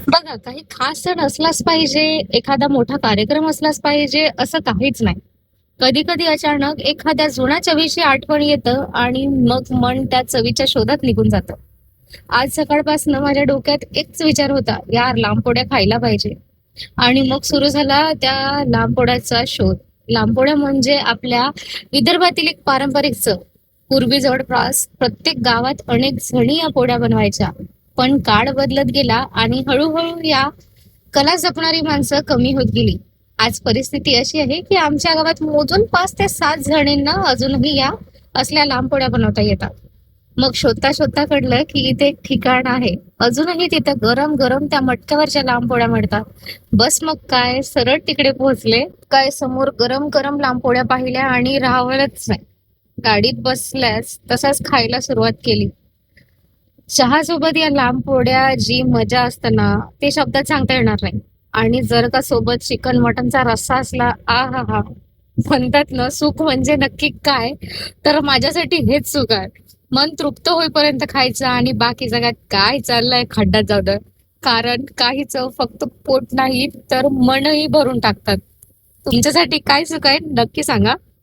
बघा, काही खास सण असलाच पाहिजे, एखादा मोठा कार्यक्रम असलाच पाहिजे, असं काहीच नाही. कधी-कधी अचानक एखाद्या जुन्या चवीची आठवण येतं आणि मग मन त्या चवीच्या शोधात निघून जातं. आज सकाळपासून माझ्या डोक्यात एकच विचार होता, यार लांबपोळ्या खायला पाहिजे. आणि मग सुरू झाला त्या लांबपोळ्याचा शोध. लांबपोळ्या म्हणजे आपल्या विदर्भातील एक पारंपरिक चव. पूर्वी जवळपास प्रत्येक गावात अनेक जणी या पोळ्या बनवायच्या. पण काळ बदलत गेला आणि हळूहळू या कला जपणारी माणसं कमी होत गेली. आज परिस्थिती अशी आहे की आमच्या गावात मोजून 5 ते 7 जणींना अजूनही या असल्या लांब पोळ्या बनवता येतात. मग शोधता शोधता कळलं की इथे एक ठिकाण आहे. अजूनही तिथं गरम गरम त्या मटक्यावरच्या लांब पोळ्या मिळतात. बस मग काय, सरळ तिकडे पोहोचले. काय समोर गरम गरम लांब पोळ्या पाहिल्या आणि राहावलंच नाही. गाडीत बसल्यास तसाच खायला सुरुवात केली. चहा सोबत या लांब पोळ्या जी मजा असते ना, ते शब्दात सांगता येणार नाही. आणि जर का सोबत चिकन मटनचा रस्सा असला, आ हा हा, म्हणतात ना सुख म्हणजे नक्की काय, तर माझ्यासाठी हेच सुख आहे. मन तृप्त होईपर्यंत खायचं आणि बाकी जगात काय चाललंय खड्ड्यात जाऊ दे. कारण काही चव फक्त पोट नाही तर मनही भरून टाकतात. तुमच्यासाठी काय सुख आहे नक्की सांगा.